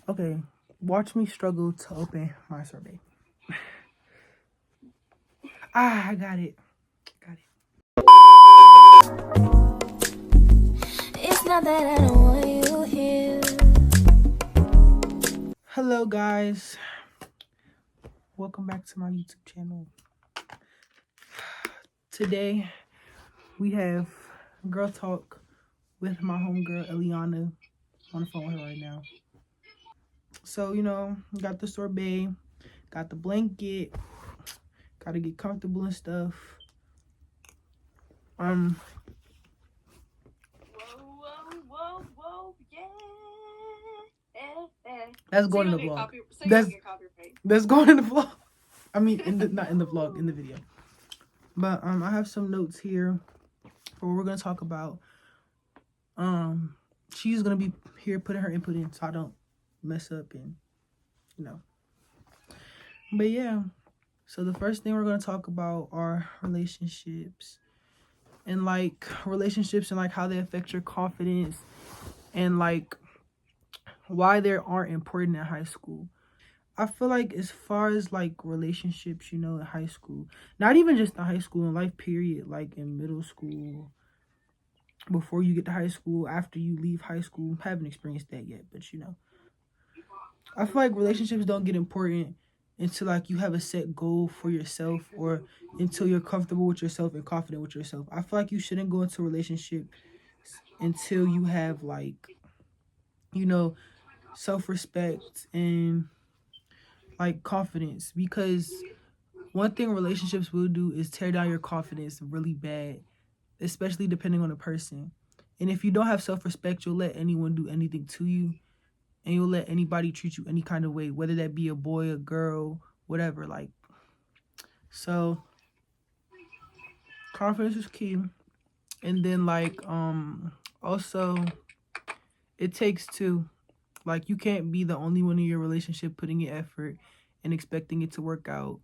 Okay, watch me struggle to open my sorbet. I got it. It's not that I don't want you here. Hello, guys. Welcome back to my YouTube channel. Today, we have girl talk with my homegirl, Eliana, on the phone with her right now. So, got the sorbet, got the blanket, got to get comfortable and stuff. Whoa, yeah. That's going in the vlog. That's going in the vlog. I mean, not in the vlog, in the video. But I have some notes here for what we're gonna talk about. She's gonna be here putting her input in, so I don't mess up and But yeah, so the first thing we're gonna talk about are relationships and how they affect your confidence and why they aren't important in high school. I feel like as far as relationships, in high school, not even just in high school, in life period, like in middle school, before you get to high school, after you leave high school, haven't experienced that yet, but I feel like relationships don't get important until you have a set goal for yourself or until you're comfortable with yourself and confident with yourself. I feel like you shouldn't go into a relationship until you have self-respect and confidence, because one thing relationships will do is tear down your confidence really bad, especially depending on the person. And if you don't have self-respect, you'll let anyone do anything to you, and you'll let anybody treat you any kind of way, whether that be a boy, a girl, whatever. So confidence is key. And then also it takes two. You can't be the only one in your relationship putting in effort and expecting it to work out.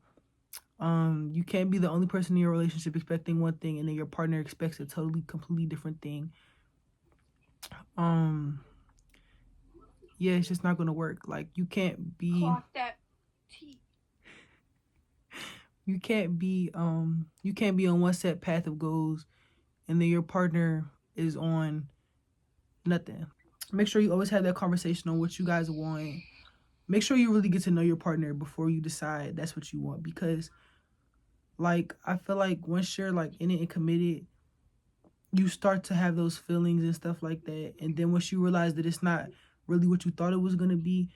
You can't be the only person in your relationship expecting one thing and then your partner expects a completely different thing. Yeah, it's just not gonna work. You can't be Clock that T. You can't be on one set path of goals and then your partner is on nothing. Make sure you always have that conversation on what you guys want. Make sure you really get to know your partner before you decide that's what you want, because I feel like once you're in it and committed, you start to have those feelings and stuff like that, and then once you realize that it's not really what you thought it was gonna be,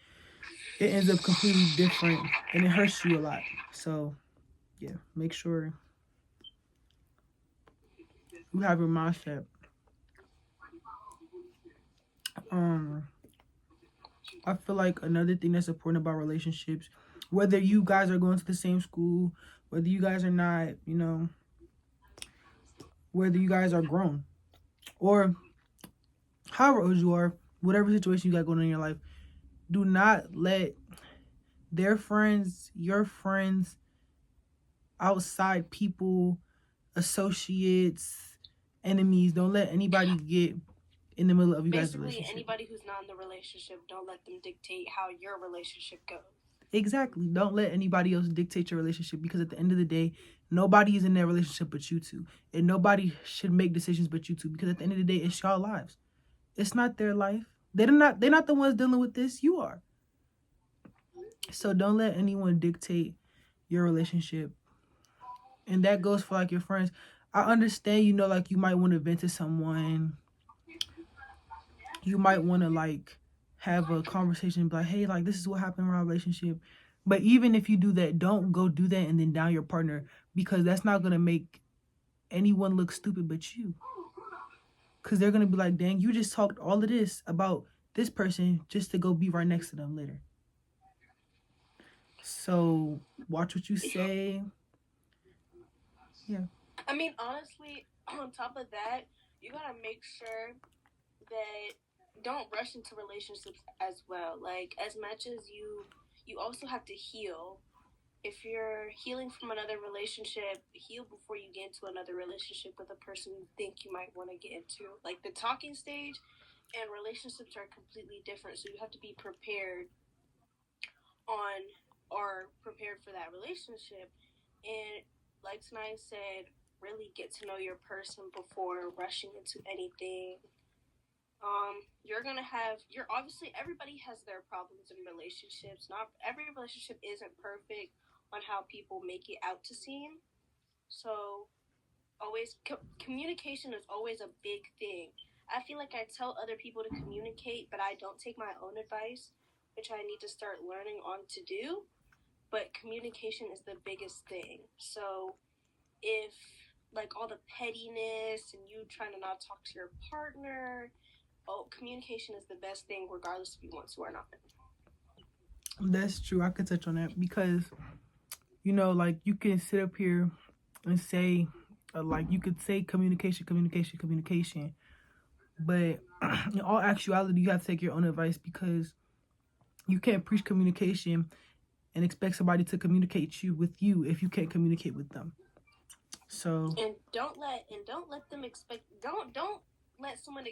it ends up completely different and it hurts you a lot. So yeah, make sure you have your mindset. I feel like another thing that's important about relationships, whether you guys are going to the same school, whether you guys are not, whether you guys are grown, or however old you are, whatever situation you got going on in your life, do not let their friends, your friends, outside people, associates, enemies, don't let anybody get in the middle of you guys' relationship. Basically, anybody who's not in the relationship, don't let them dictate how your relationship goes. Exactly. Don't let anybody else dictate your relationship, because at the end of the day, nobody is in that relationship but you two. And nobody should make decisions but you two, because at the end of the day, it's y'all lives. It's not their life. They're not the ones dealing with this. You are. So don't let anyone dictate your relationship. And that goes for your friends. I understand, you might want to vent to someone. You might want to have a conversation, be like, hey, this is what happened in our relationship. But even if you do that, don't go do that and then down your partner, because that's not going to make anyone look stupid but you. Because they're going to be like, dang, you just talked all of this about this person just to go be right next to them later. So watch what you say. Yeah. I mean, honestly, on top of that, you gotta make sure that don't rush into relationships as well. As much as you also have to heal. If you're healing from another relationship, heal before you get into another relationship with a person you think you might want to get into. The talking stage, and relationships are completely different. So you have to be prepared on or prepared for that relationship. And like Sanaya said, really get to know your person before rushing into anything. You're obviously, everybody has their problems in relationships. Not every relationship isn't perfect on how people make it out to seem. So always communication is always a big thing. I feel like I tell other people to communicate, but I don't take my own advice, which I need to start learning on to do. But communication is the biggest thing. So if like all the pettiness and you trying to not talk to your partner, communication is the best thing regardless if you want to or not. That's true. I could touch on that because, like you can sit up here and say, like you could say communication, communication, communication, but in all actuality, you have to take your own advice because you can't preach communication and expect somebody to communicate with you if you can't communicate with them. So and don't let them expect don't let someone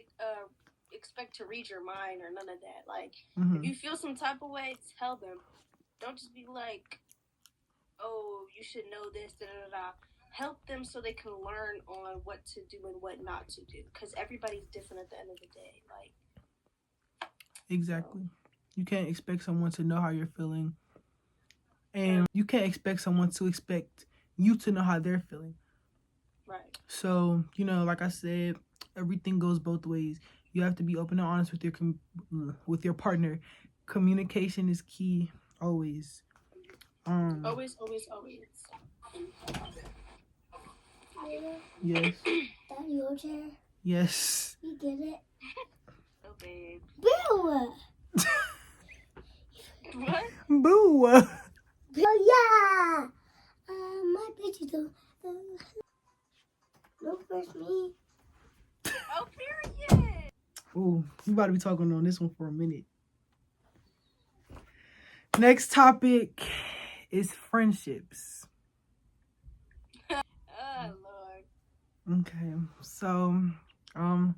expect to read your mind or none of that. Like if you feel some type of way, tell them. Don't just be like, oh, you should know this, da da da. Help them so they can learn on what to do and what not to do. Because everybody's different at the end of the day. Like exactly, you can't expect someone to know how you're feeling, and you can't expect someone to expect you to know how they're feeling. Right. So like I said, everything goes both ways. You have to be open and honest with your partner. Communication is key, always. Always. Yes. That your chair? Yes. You get it? Oh, babe. Boo! What? Boo! Oh, yeah! My picture though. No, first me. Oh, period! Ooh, we about to be talking on this one for a minute. Next topic is friendships. Oh, Lord. Okay, so, I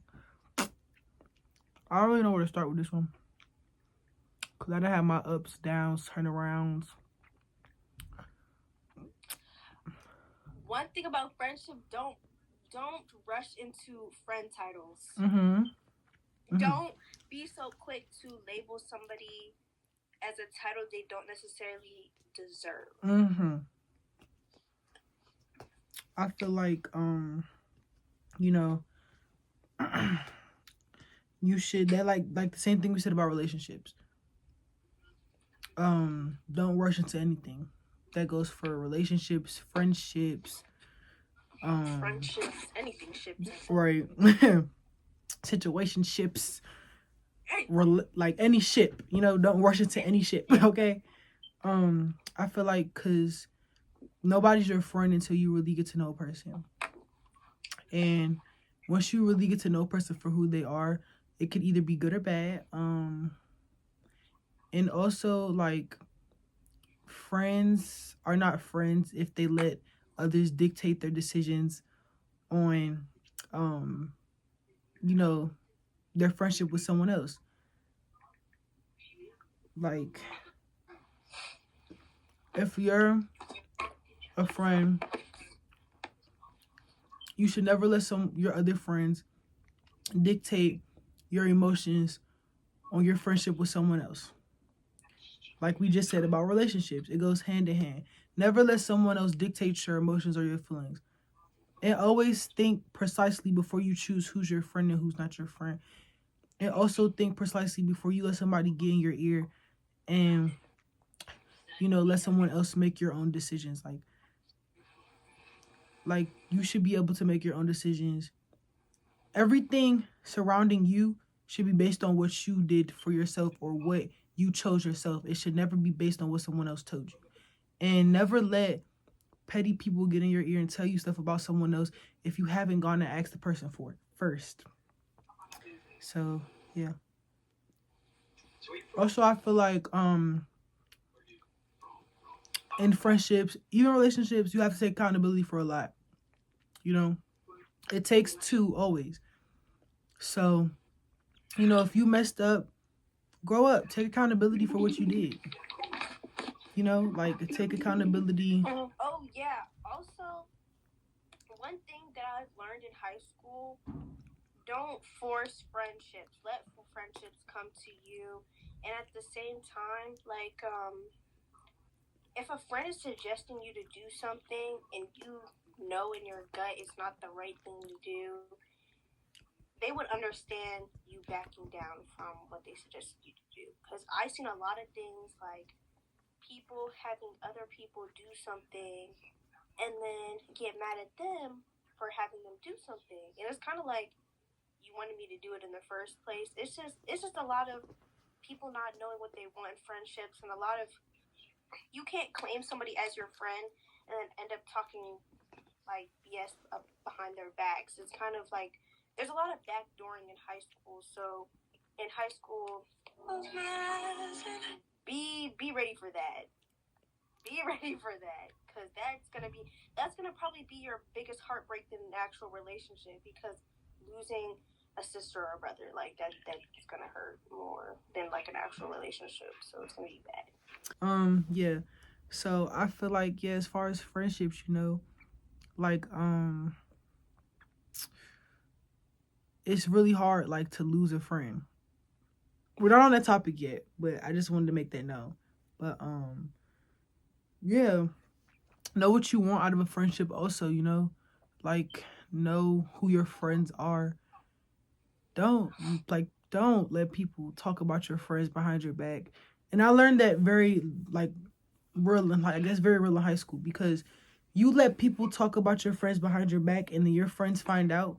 don't really know where to start with this one. Because I done have my ups, downs, turnarounds. One thing about friendship, don't rush into friend titles. Don't be so quick to label somebody as a title they don't necessarily deserve. I feel like, you should, that like the same thing we said about relationships. Don't rush into anything. That goes for relationships, friendships, anything ships. Right. Situationships, like any ship, don't rush into any ship, okay? I feel like because nobody's your friend until you really get to know a person. And once you really get to know a person for who they are, it could either be good or bad. And also, like, friends are not friends if they let others dictate their decisions on, their friendship with someone else. Like, if you're a friend, you should never let your other friends dictate your emotions on your friendship with someone else. Like we just said about relationships, it goes hand in hand. Never let someone else dictate your emotions or your feelings. And always think precisely before you choose who's your friend and who's not your friend. And also think precisely before you let somebody get in your ear and, let someone else make your own decisions. Like you should be able to make your own decisions. Everything surrounding you should be based on what you did for yourself or what you chose yourself. It should never be based on what someone else told you. And never let petty people get in your ear and tell you stuff about someone else if you haven't gone and asked the person for it first. So, yeah. Also, I feel like in friendships, even relationships, you have to take accountability for a lot. It takes two always. So, You know, if you messed up, grow up. Take accountability for what you did. You know, like take accountability. Oh yeah. Also, one thing that I've learned in high school: don't force friendships. Let friendships come to you. And at the same time, like if a friend is suggesting you to do something and you know in your gut it's not the right thing to do, they would understand you backing down from what they suggested you to do. Because I've seen a lot of things like people having other people do something and then get mad at them for having them do something. And it's kind of like you wanted me to do it in the first place. It's just a lot of people not knowing what they want in friendships, and a lot of you can't claim somebody as your friend and then end up talking like BS up behind their backs. It's kind of like there's a lot of backdooring in high school. So in high school, be ready for that. Be ready for that, because that's gonna probably be your biggest heartbreak in an actual relationship, because losing a sister or a brother like that's gonna hurt more than like an actual relationship. So it's gonna be bad. Yeah. So I feel like, yeah, as far as friendships, you know, like it's really hard like to lose a friend. We're not on that topic yet, but I just wanted to make that known. But yeah, know what you want out of a friendship also, you know? Like know who your friends are. Don't don't let people talk about your friends behind your back. And I learned that very like real in I guess very real in high school, because you let people talk about your friends behind your back and then your friends find out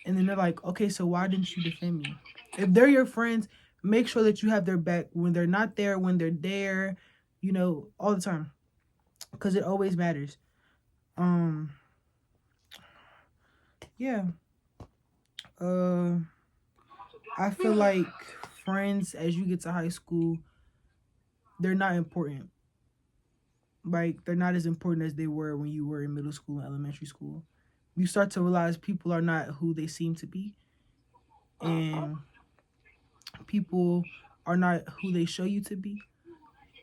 and then they're like, okay, so why didn't you defend me? If they're your friends, make sure that you have their back when they're not there, when they're there, you know, all the time, because it always matters. Um, yeah. Uh, I feel like friends as you get to high school, they're not important. Like they're not as important as they were when you were in middle school and elementary school. You start to realize people are not who they seem to be, and people are not who they show you to be.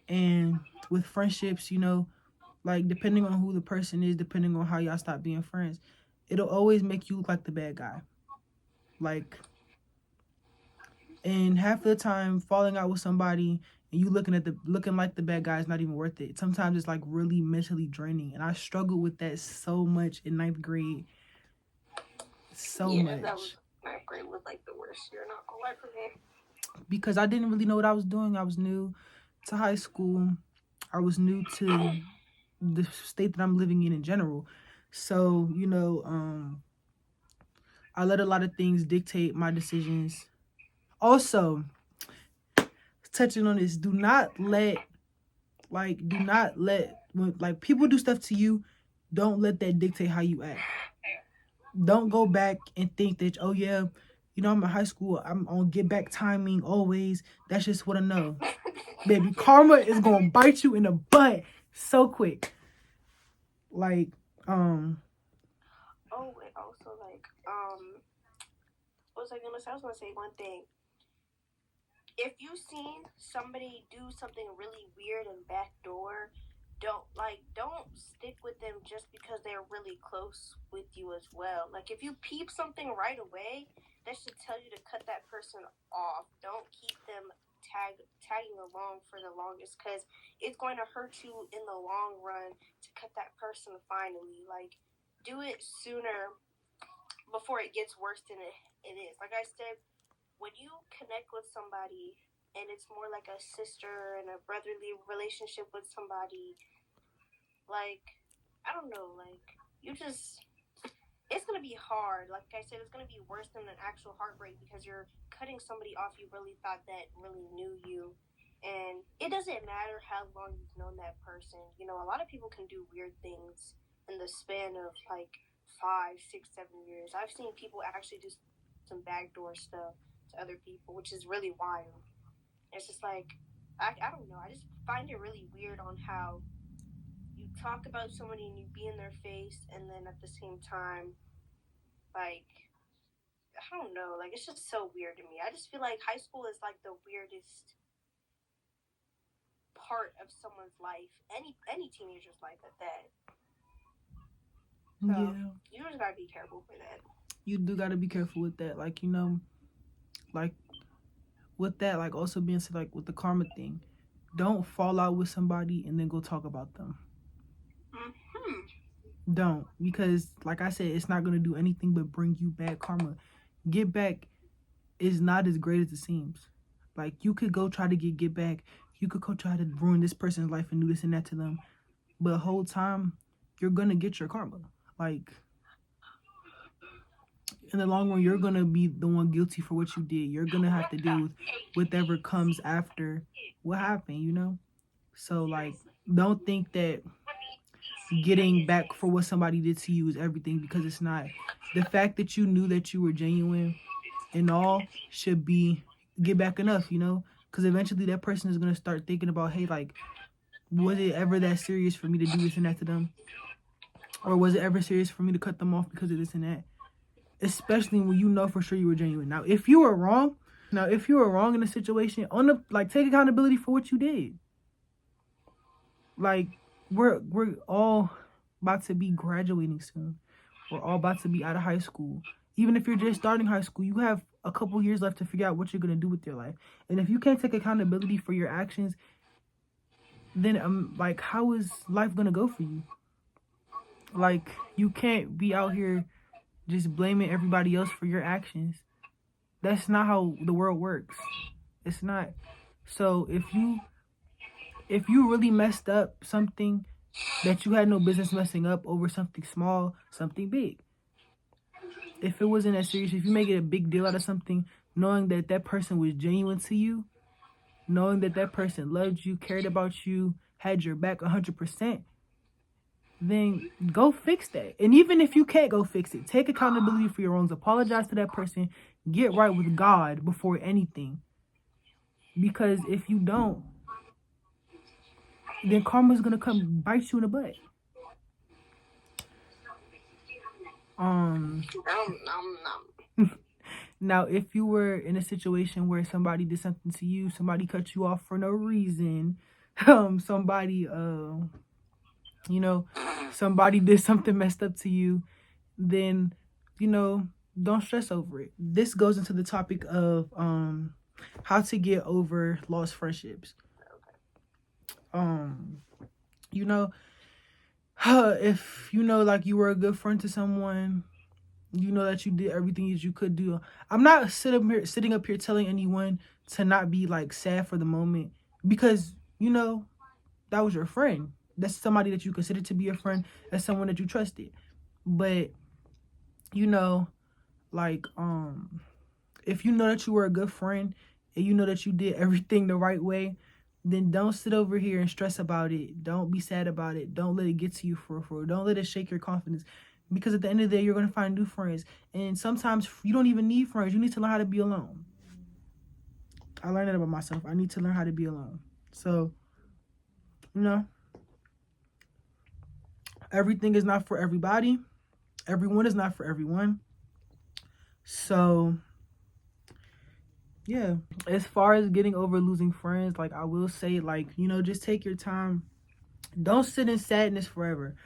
And with friendships, you know, like depending on who the person is, depending on how y'all stop being friends, it'll always make you look like the bad guy. Like, and half the time, falling out with somebody and you looking like the bad guy is not even worth it. Sometimes it's like really mentally draining, and I struggled with that so much in ninth grade, so Yeah, that was much, ninth grade was like the worst year. Not gonna lie for me. because I didn't really know what I was doing. I was new to high school. I was new to the state that I'm living in general. So, you know, I let a lot of things dictate my decisions. Also, touching on this, do not let when like people do stuff to you, don't let that dictate how you act. Don't go back and think that, oh yeah, you know, I'm in high school, I'm on get back timing always. That's just what I know. Baby, karma is gonna bite you in the butt so quick. Like, Oh, and also like what was I gonna say? I was gonna say one thing. If you've seen somebody do something really weird and backdoor, don't stick with them just because they're really close with you as well. Like if you peep something right away, that should tell you to cut that person off. Don't keep them tagging along for the longest, because it's going to hurt you in the long run to cut that person finally. Like do it sooner before it gets worse than it is. Like I said, when you connect with somebody and it's more like a sister and a brotherly relationship with somebody, like I don't know, like you just it's gonna be hard. Like I said, it's gonna be worse than an actual heartbreak, because you're cutting somebody off you really thought that really knew you. And it doesn't matter how long you've known that person. You know, a lot of people can do weird things in the span of like 5, 6, 7 years. I've seen people actually do some backdoor stuff to other people, which is really wild. It's just like I don't know. I just find it really weird on how you talk about somebody and you be in their face, and then at the same time, like I don't know. Like, it's just so weird to me. I just feel like high school is like the weirdest part of someone's life, any teenager's life at that. So Yeah, you just gotta be careful for that. you do got to be careful with that. Like, you know, like with that, like also being said, like with the karma thing, don't fall out with somebody and then go talk about them. Mm-hmm. Don't, because like I said, it's not gonna do anything but bring you bad karma. Get back is not as great as it seems. Like you could go try to get back. You could go try to ruin this person's life and do this and that to them, but the whole time you're gonna get your karma. Like in the long run, you're gonna be the one guilty for what you did. You're gonna have to deal with whatever comes after what happened. You know. So like, don't think that getting back for what somebody did to you is everything, because it's not. The fact that you knew that you were genuine and all should be get back enough, you know, because eventually that person is going to start thinking about, hey, like, was it ever that serious for me to do this and that to them, or was it ever serious for me to cut them off because of this and that, especially when you know for sure you were genuine. Now if you were wrong in a situation, on the like, take accountability for what you did. Like, we're all about to be graduating soon. We're all about to be out of high school. Even if you're just starting high school, you have a couple years left to figure out what you're going to do with your life. And if you can't take accountability for your actions, then like, how is life going to go for you? Like, you can't be out here just blaming everybody else for your actions. That's not how the world works. It's not. So if you really messed up something that you had no business messing up over something small, something big. If it wasn't that serious, if you make it a big deal out of something, knowing that that person was genuine to you, knowing that that person loved you, cared about you, had your back 100%, then go fix that. And even if you can't go fix it, take accountability for your wrongs. Apologize to that person. Get right with God before anything. Because if you don't, then karma's gonna come bite you in the butt. Now, if you were in a situation where somebody did something to you, somebody cut you off for no reason, somebody, you know, somebody did something messed up to you, then, you know, don't stress over it. This goes into the topic of how to get over lost friendships. You know, if you know, like, you were a good friend to someone, you know that you did everything that you could do. I'm not sitting up here telling anyone to not be like sad for the moment, because you know that was your friend. That's somebody that you consider to be a friend. That's someone that you trusted. But you know, like, if you know that you were a good friend and you know that you did everything the right way, then don't sit over here and stress about it. Don't be sad about it. Don't let it get to you for. Don't let it shake your confidence. Because at the end of the day, you're going to find new friends. And sometimes you don't even need friends. You need to learn how to be alone. I learned that about myself. I need to learn how to be alone. So, you know, everything is not for everybody. Everyone is not for everyone. So, yeah. As far as getting over losing friends, like, I will say, like, you know, just take your time. Don't sit in sadness forever.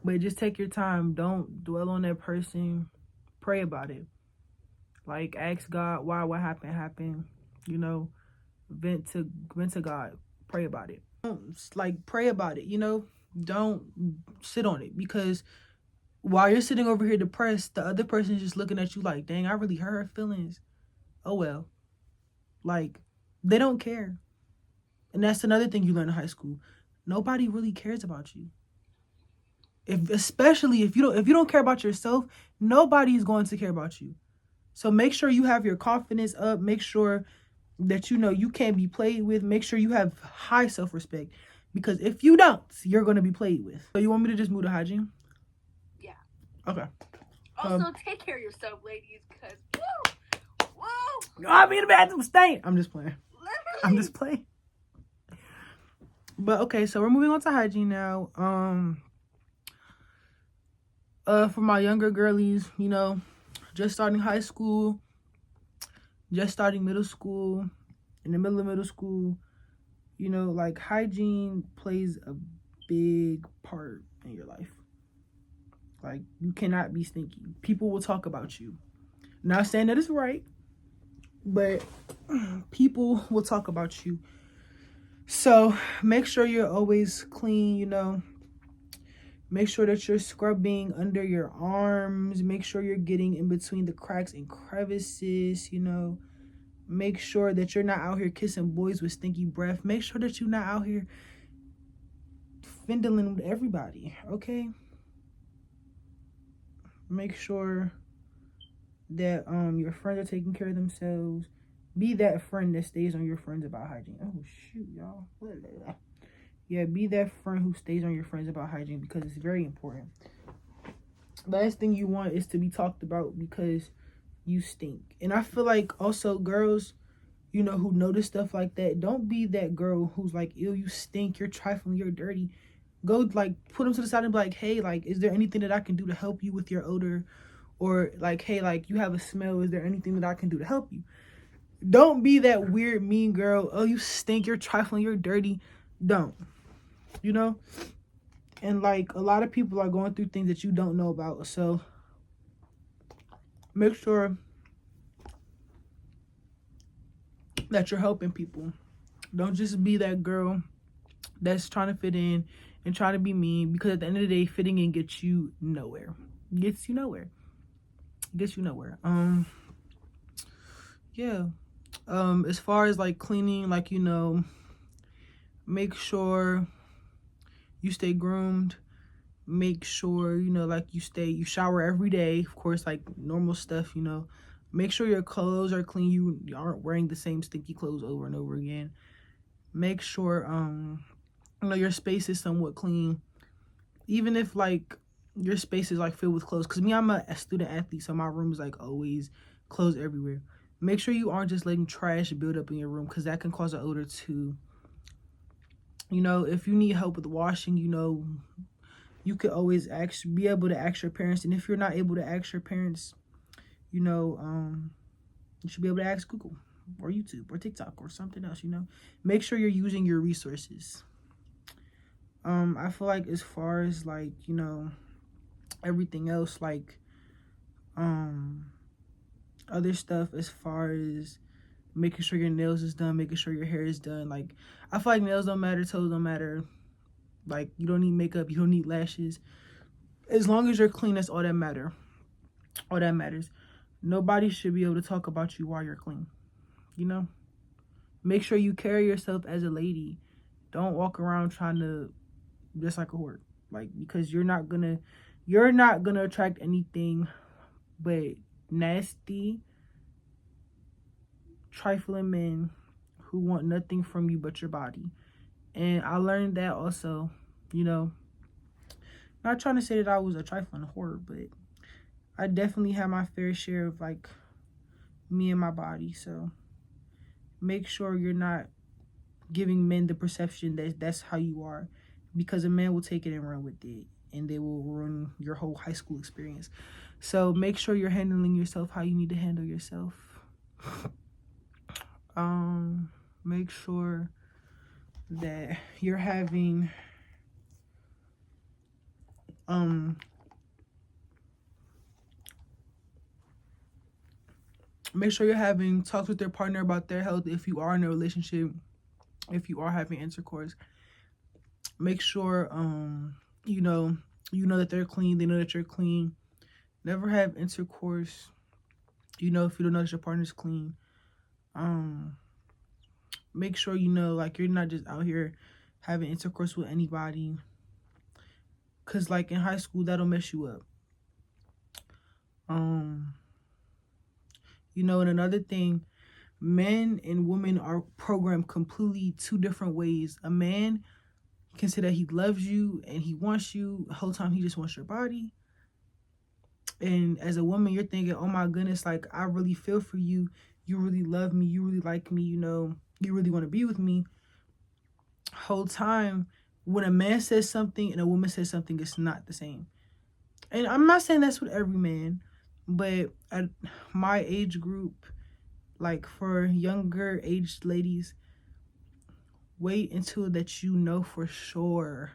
But just take your time. Don't dwell on that person. Pray about it. Like, ask God why what happened. You know, vent to God. Pray about it. Like, pray about it. You know, don't sit on it, because while you're sitting over here depressed, the other person is just looking at you like, dang, I really hurt her feelings. Oh well. Like, they don't care. And that's another thing you learn in high school. Nobody really cares about you. Especially if you don't care about yourself, nobody is going to care about you. So make sure you have your confidence up. Make sure that you know you can't be played with. Make sure you have high self-respect, because if you don't, you're going to be played with. So you want me to just move to hygiene? Yeah. Okay. Also, take care of yourself, ladies, because whoa, I'm in the bathroom staying. I'm just playing. literally. I'm just playing. But okay, so we're moving on to hygiene now. For my younger girlies, you know, just starting high school, just starting middle school, in the middle of middle school, you know, like hygiene plays a big part in your life. Like, you cannot be stinky. People will talk about you. Not saying that it's right, but people will talk about you. So make sure you're always clean, you know. Make sure that you're scrubbing under your arms. Make sure you're getting in between the cracks and crevices, you know. Make sure that you're not out here kissing boys with stinky breath. Make sure that you're not out here findling with everybody, okay? Make sure that your friends are taking care of themselves. Be that friend that stays on your friends about hygiene. Oh shoot, y'all. Yeah, be that friend who stays on your friends about hygiene, because it's very important. Last thing you want is to be talked about because you stink. And I feel like also girls, you know, who notice stuff like that, don't be that girl who's like, ew, you stink, you're trifling, you're dirty. Go, like, put them to the side and be like, hey, like, is there anything that I can do to help you with your odor? Or like, hey, like, you have a smell, is there anything that I can do to help you? Don't be that weird mean girl. Oh, you stink, you're trifling, you're dirty. Don't, you know. And like, a lot of people are going through things that you don't know about, so make sure that you're helping people. Don't just be that girl that's trying to fit in and trying to be mean, because at the end of the day, fitting in gets you nowhere. Gets you nowhere. Yeah. As far as like cleaning, like, you know, make sure you stay groomed. Make sure, you know, like, you shower every day, of course, like normal stuff, you know. Make sure your clothes are clean. You aren't wearing the same stinky clothes over and over again. Make sure you know, your space is somewhat clean, even if like your space is like filled with clothes. Because me, I'm a student athlete, so my room is like always clothes everywhere. Make sure you aren't just letting trash build up in your room, because that can cause an odor too. You know, if you need help with washing, you know, you could always be able to ask your parents. And if you're not able to ask your parents, you know, you should be able to ask Google or YouTube or TikTok or something else, you know. Make sure you're using your resources. I feel like as far as like, you know, everything else, like other stuff, as far as making sure your nails is done, making sure your hair is done, like, I feel like nails don't matter, toes don't matter. Like, you don't need makeup, you don't need lashes. As long as you're clean, that's all that matters. Nobody should be able to talk about you while you're clean, you know. Make sure you carry yourself as a lady. Don't walk around trying to just like a whore, like, because you're not gonna attract anything but nasty, trifling men who want nothing from you but your body. And I learned that also, you know. Not trying to say that I was a trifling whore, but I definitely had my fair share of like me and my body. So make sure you're not giving men the perception that that's how you are, because a man will take it and run with it, and they will ruin your whole high school experience. So make sure you're handling yourself how you need to handle yourself. Make sure that you're having make sure you're having talks with your partner about their health if you are in a relationship, if you are having intercourse. Make sure you know that they're clean, they know that you're clean. Never have intercourse, you know, if you don't know that your partner's clean. Make sure, you know, like, you're not just out here having intercourse with anybody, because like in high school, that'll mess you up. You know, and another thing, men and women are programmed completely two different ways. A man can say that he loves you and he wants you, the whole time he just wants your body. And as a woman, you're thinking, oh my goodness, like, I really feel for you. You really love me. You really like me. You know, you really want to be with me. Whole time, when a man says something and a woman says something, it's not the same. And I'm not saying that's with every man, But at my age group, like for younger aged ladies, wait until that you know for sure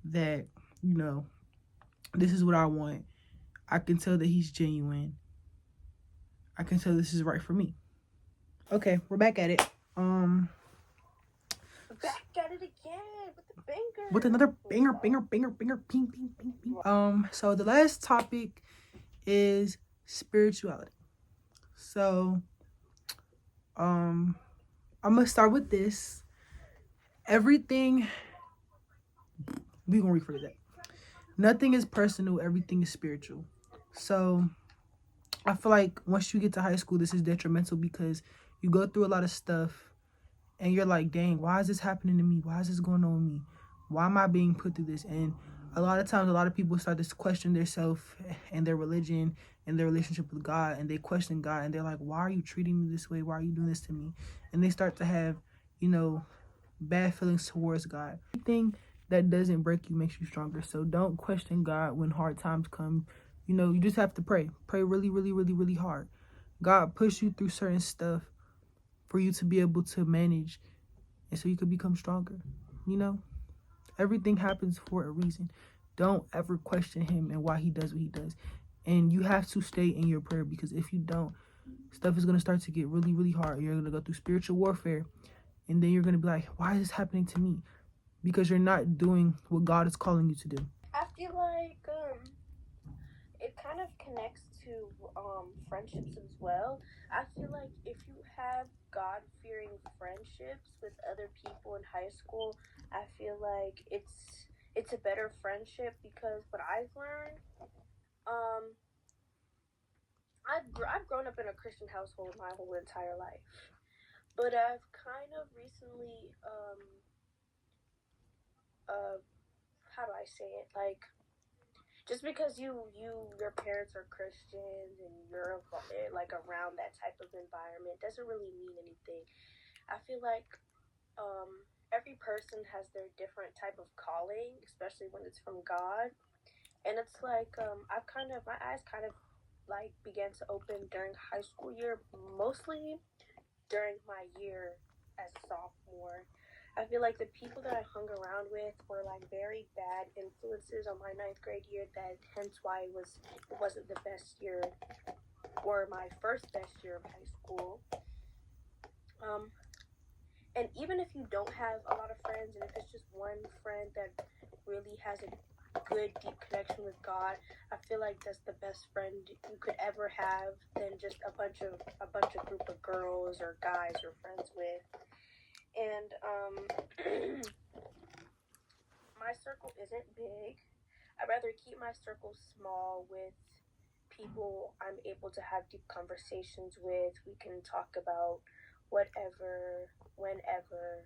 that, you know, this is what I want. I can tell that he's genuine. I can tell this is right for me. Okay, we're back at it. Back at it again with the banger. With another banger, ping, ping, ping. So the last topic is spirituality. So, I'm gonna start with this. Everything, we gonna rephrase that. Nothing is personal, everything is spiritual. So I feel like once you get to high school, this is detrimental because you go through a lot of stuff and you're like, dang, why is this happening to me? Why is this going on with me? Why am I being put through this? And a lot of times, a lot of people start to question themselves and their religion and their relationship with God, and they question God, and they're like, why are you treating me this way? Why are you doing this to me? And they start to have, you know, bad feelings towards God. Anything that doesn't break you makes you stronger. So don't question God when hard times come. You know, you just have to pray. Pray really, really, really, really hard. God push you through certain stuff for you to be able to manage and so you could become stronger. You know, everything happens for a reason. Don't ever question him and why he does what he does. And you have to stay in your prayer, because if you don't, stuff is going to start to get really, really hard. You're going to go through spiritual warfare, and then you're going to be like, why is this happening to me? Because you're not doing what God is calling you to do. I feel like it kind of connects to friendships as well. I feel like if you have God-fearing friendships with other people in high school, I feel like it's a better friendship because what I've learned, um, I've grown up in a Christian household my whole entire life, but I've kind of recently how do I say it, like, just because your parents are Christians and you're like around that type of environment doesn't really mean anything. I feel like every person has their different type of calling, especially when it's from God. And it's like I've kind of my eyes kind of like began to open during high school year, mostly during my year as a sophomore. I feel like the people that I hung around with were like very bad influences on my ninth grade year. That hence why it wasn't the best year or my first best year of high school. Um, and even if you don't have a lot of friends, and if it's just one friend that really has a good deep connection with God, I feel like that's the best friend you could ever have than just a bunch of group of girls or guys you're friends with. And my circle isn't big. I'd rather keep my circle small with people I'm able to have deep conversations with. We can talk about whatever, whenever,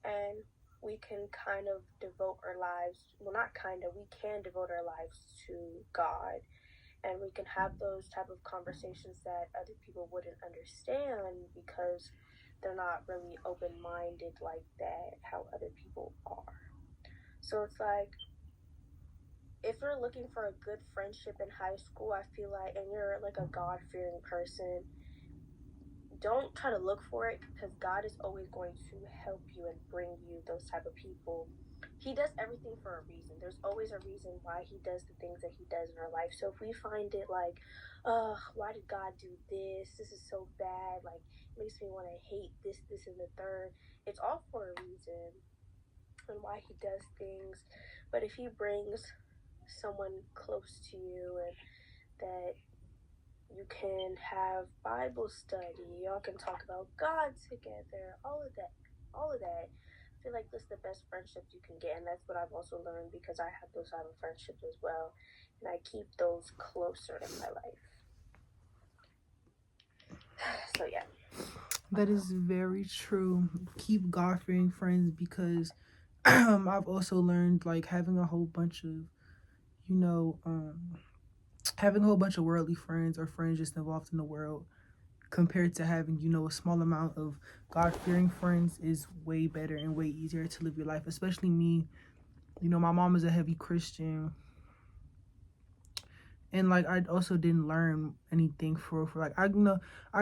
and we can kind of devote our lives, well, not kind of, we can devote our lives to God, and we can have those type of conversations that other people wouldn't understand because they're not really open-minded like that, how other people are. So it's like, if you're looking for a good friendship in high school, I feel like, and you're like a God-fearing person, don't try to look for it, because God is always going to help you and bring you those type of people. He does everything for a reason. There's always a reason why he does the things that he does in our life. So if we find it like, why did God do this? This is so bad. Like, it makes me want to hate this, and the third. It's all for a reason and why he does things. But if he brings someone close to you and that you can have Bible study, y'all can talk about God together, all of that. I feel like this is the best friendships you can get, and that's what I've also learned because I have those type of friendships as well, and I keep those closer in my life. So yeah. That is very true. Keep God-fearing friends, because I've also learned, like, having a whole bunch of, you know, having a whole bunch of worldly friends or friends just involved in the world compared to having, you know, a small amount of God-fearing friends is way better and way easier to live your life. Especially me, you know, my mom is a heavy Christian, And like I also didn't learn anything for like I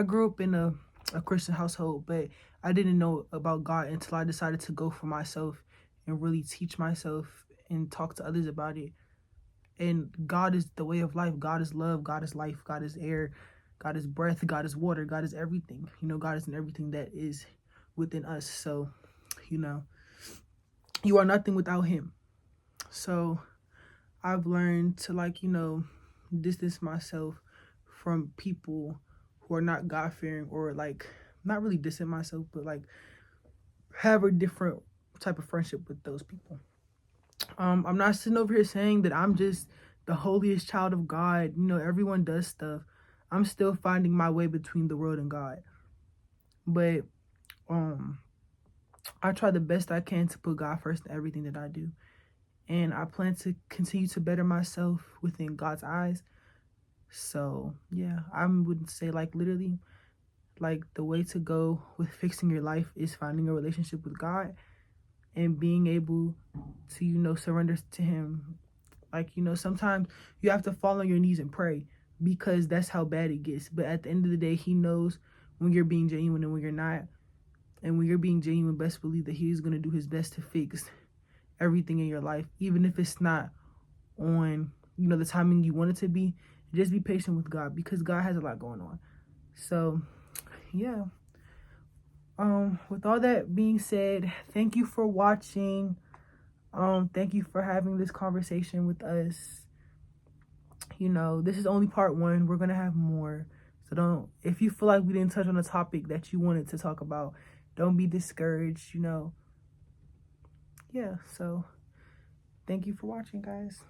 grew up in a Christian household, but I didn't know about God until I decided to go for myself and really teach myself and talk to others about it. And God is the way of life. God is love. God is life. God is air. God is breath. God is water. God is everything. God is in everything that is within us. So, you are nothing without Him. So I've learned to distance myself from people who are not God fearing, or like not really distance myself, but like have a different type of friendship with those people. I'm not sitting over here saying that I'm just the holiest child of God. Everyone does stuff. I'm still finding my way between the world and God. But I try the best I can to put God first in everything that I do. And I plan to continue to better myself within God's eyes. So yeah, I would say like literally like the way to go with fixing your life is finding a relationship with God and being able to, surrender to Him. Like, sometimes you have to fall on your knees and pray because that's how bad it gets. But at the end of the day, He knows when you're being genuine and when you're not. And when you're being genuine, best believe that He's going to do His best to fix everything in your life, even if it's not on, the timing you want it to be. Just be patient with God because God has a lot going on. So, yeah. With all that being said, thank you for watching. Thank you for having this conversation with us. This is only part 1. We're gonna have more. So if you feel like we didn't touch on a topic that you wanted to talk about, don't be discouraged, Yeah, so thank you for watching, guys.